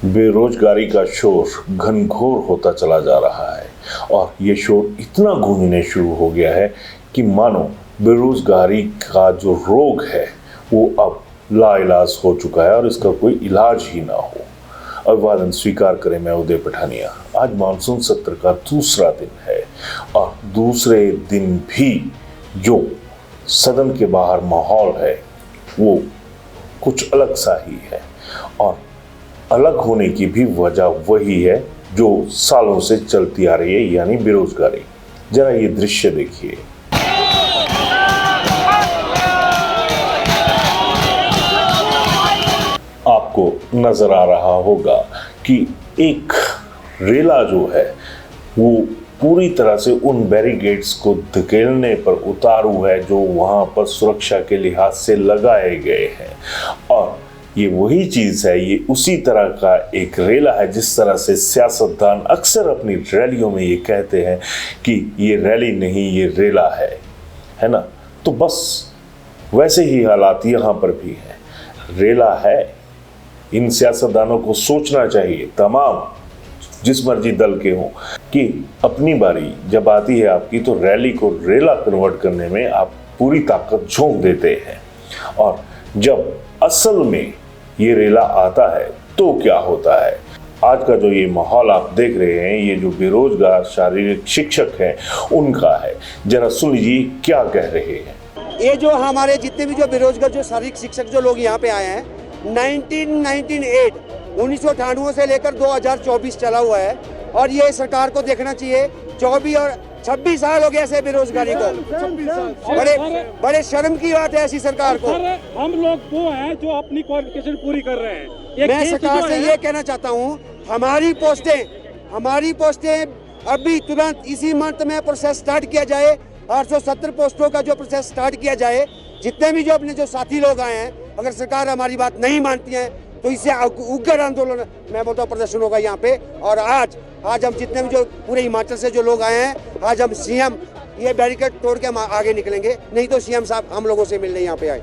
बेरोजगारी का शोर घनघोर होता चला जा रहा है और ये शोर इतना गूंजने शुरू हो गया है कि मानो बेरोजगारी का जो रोग है वो अब लाइलाज हो चुका है और इसका कोई इलाज ही ना हो। अभिवादन स्वीकार करें, मैं उदय पठानिया। आज मानसून सत्र का दूसरा दिन है और दूसरे दिन भी जो सदन के बाहर माहौल है वो कुछ अलग सा ही है और अलग होने की भी वजह वही है जो सालों से चलती आ रही है, यानी बेरोजगारी। जरा ये दृश्य देखिए। आपको नजर आ रहा होगा कि एक रेला जो है वो पूरी तरह से उन बैरिकेड्स को धकेलने पर उतारू है जो वहां पर सुरक्षा के लिहाज से लगाए गए हैं। और ये वही चीज है, ये उसी तरह का एक रेला है जिस तरह से सियासतदान अक्सर अपनी रैलियों में ये कहते हैं कि ये रैली नहीं, ये रेला है ना। तो बस वैसे ही हालात यहाँ पर भी है, रेला है। इन सियासतदानों को सोचना चाहिए, तमाम जिस मर्जी दल के हों, कि अपनी बारी जब आती है आपकी तो रैली को रेला कन्वर्ट करने में आप पूरी ताकत झोंक देते हैं और जब असल में ये रेला आता है तो क्या होता है। आज का जो ये माहौल आप देख रहे हैं, ये जो बेरोजगार शारीरिक शिक्षक हैं उनका है। जरा सुन लीजिए क्या कह रहे हैं। ये जो हमारे जितने भी जो बेरोजगार जो शारीरिक शिक्षक जो लोग यहाँ पे आए हैं, 1998 से लेकर 2024 चला हुआ है और ये सरकार को देखना चाहिए। 24 और 26 साल हो गए ऐसे बेरोजगारी को। बड़े शर्म की बात है ऐसी सरकार को। हम लोग वो हैं जो अपनी क्वालिफिकेशन पूरी कर रहे हैं। मैं सरकार से ये कहना चाहता हूँ, हमारी पोस्टें अभी तुरंत इसी मंथ में प्रोसेस स्टार्ट किया जाए। 870 पोस्टों का जो प्रोसेस स्टार्ट किया जाए। जितने भी जो अपने जो साथी लोग आए हैं, अगर सरकार हमारी बात नहीं मानती है तो इससे उग्र आंदोलन, मैं बोलता हूँ, प्रदर्शन होगा यहाँ पे। और आज हम जितने भी जो पूरे हिमाचल से जो लोग आए हैं, आज हम सीएम ये बैरिकेड तोड़ के हम आगे निकलेंगे, नहीं तो सीएम साहब हम लोगों से मिलने यहाँ पे आए।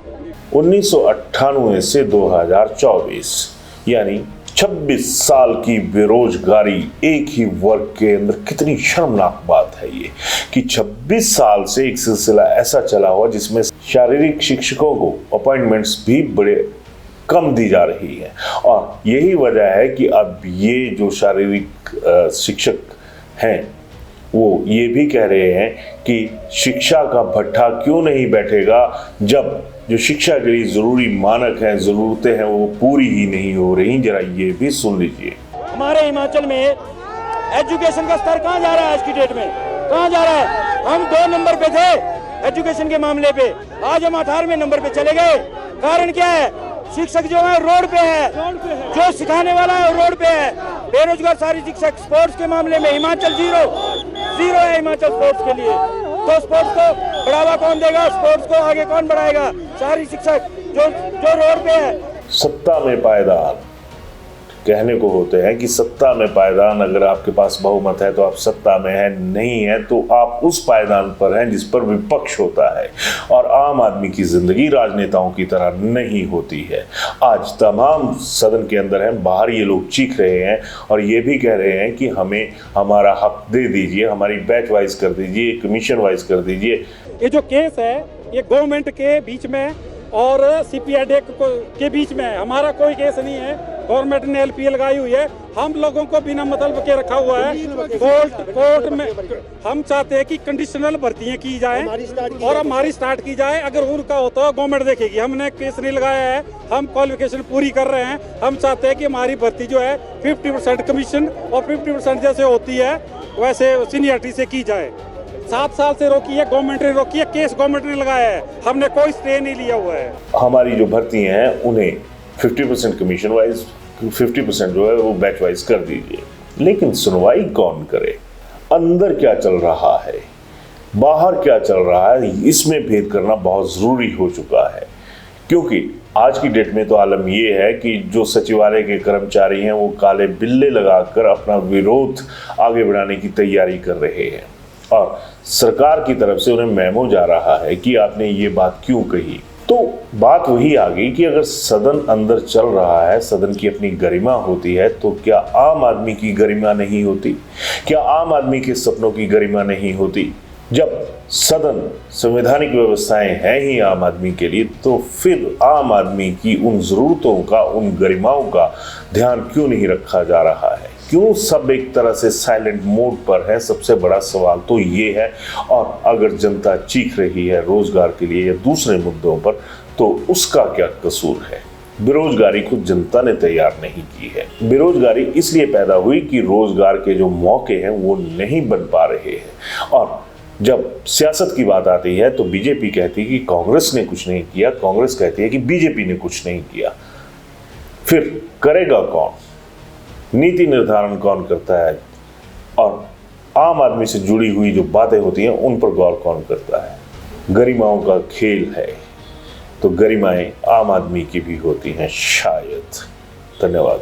1998 से 2024 यानी 26 साल की बेरोजगारी एक ही वर्ग के अंदर, कितनी शर्मनाक बात है ये कि 26 साल से एक सिलसिला ऐसा चला हुआ जिसमें शारीरिक शिक्षकों को अपॉइंटमेंट्स भी बड़े कम दी जा रही है। और यही वजह है कि अब ये जो शारीरिक शिक्षक हैं वो ये भी कह रहे हैं कि शिक्षा का भट्ठा क्यों नहीं बैठेगा जब जो शिक्षा के लिए जरूरी मानक हैं, जरूरतें हैं, वो पूरी ही नहीं हो रही। जरा ये भी सुन लीजिए। हमारे हिमाचल में एजुकेशन का स्तर कहाँ जा रहा है? आज की डेट में कहाँ जा रहा है? हम 2 नंबर पे थे एजुकेशन के मामले पे, आज हम 18वें नंबर पे चले गए। कारण क्या है? शिक्षक जो है रोड पे है, जो सिखाने वाला है रोड पे है। बेरोजगार सारी शिक्षक। स्पोर्ट्स के मामले में हिमाचल जीरो है हिमाचल स्पोर्ट्स के लिए। तो स्पोर्ट्स को बढ़ावा कौन देगा? स्पोर्ट्स को आगे कौन बढ़ाएगा? सारी शिक्षक जो रोड पे है। सत्ता में पायदान कहने को होते हैं कि सत्ता में पायदान, अगर आपके पास बहुमत है तो आप सत्ता में है, नहीं है तो आप उस पायदान पर हैं जिस पर विपक्ष होता है। और आम आदमी की जिंदगी राजनेताओं की तरह नहीं होती है। आज तमाम सदन के अंदर हैं, बाहर ये लोग चीख रहे हैं और ये भी कह रहे हैं कि हमें हमारा हक दे दीजिए, हमारी बैच वाइज कर दीजिए, कमीशन वाइज कर दीजिए। ये जो केस है ये गवर्नमेंट के बीच में और CPID के बीच में है। हमारा कोई केस नहीं है। गवर्नमेंट ने LP लगाई हुई है, हम लोगों को बिना मतलब के रखा हुआ है कोर्ट में। हम चाहते हैं कि कंडीशनल भर्तियां की जाए और हमारी स्टार्ट की जाए। अगर उनका होता है गवर्नमेंट देखेगी। हमने केस नहीं लगाया है, हम क्वालिफिकेशन पूरी कर रहे हैं। हम चाहते हैं कि हमारी भर्ती जो है 50% कमीशन और 50% जैसे होती है वैसे सीनियरिटी से की जाए। 7 साल से रोकी है गवर्नमेंट ने, रोकी है, केस गवर्नमेंट ने लगाया है, हमने कोई स्टे नहीं लिया हुआ है। हमारी जो भर्ती हैं उन्हें 50% कमीशन वाइज, 50% जो है वो बैच वाइज कर दीजिए। लेकिन सुनवाई कौन करे? अंदर क्या चल रहा है, बाहर क्या चल रहा है, इसमें भेद करना बहुत जरूरी हो चुका है। क्योंकि आज की डेट में तो आलम ये है कि जो सचिवालय के कर्मचारी हैं वो काले बिल्ले लगाकर अपना विरोध आगे बढ़ाने की तैयारी कर रहे हैं और सरकार की तरफ से उन्हें मेमो जा रहा है कि आपने ये बात क्यों कही। तो तो बात वही आ गई कि अगर सदन अंदर चल रहा है, सदन की अपनी गरिमा होती है, तो क्या आम आदमी की गरिमा नहीं होती? क्या आम आदमी के सपनों की गरिमा नहीं होती? जब सदन संवैधानिक व्यवस्थाएं हैं ही आम आदमी के लिए, तो फिर आम आदमी की उन जरूरतों का, उन गरिमाओं का ध्यान क्यों नहीं रखा जा रहा है? क्यों सब एक तरह से साइलेंट मोड पर है? सबसे बड़ा सवाल तो ये है। और अगर जनता चीख रही है रोजगार के लिए या दूसरे मुद्दों पर, तो उसका क्या कसूर है? बेरोजगारी को जनता ने तैयार नहीं की है। बेरोजगारी इसलिए पैदा हुई कि रोजगार के जो मौके हैं वो नहीं बन पा रहे हैं। और जब सियासत की बात आती है तो बीजेपी कहती है कि कांग्रेस ने कुछ नहीं किया, कांग्रेस कहती है कि बीजेपी ने कुछ नहीं किया। फिर करेगा कौन? नीति निर्धारण कौन करता है? और आम आदमी से जुड़ी हुई जो बातें होती हैं उन पर गौर कौन करता है? गरिमाओं का खेल है, तो गरिमाएं आम आदमी की भी होती हैं शायद। धन्यवाद।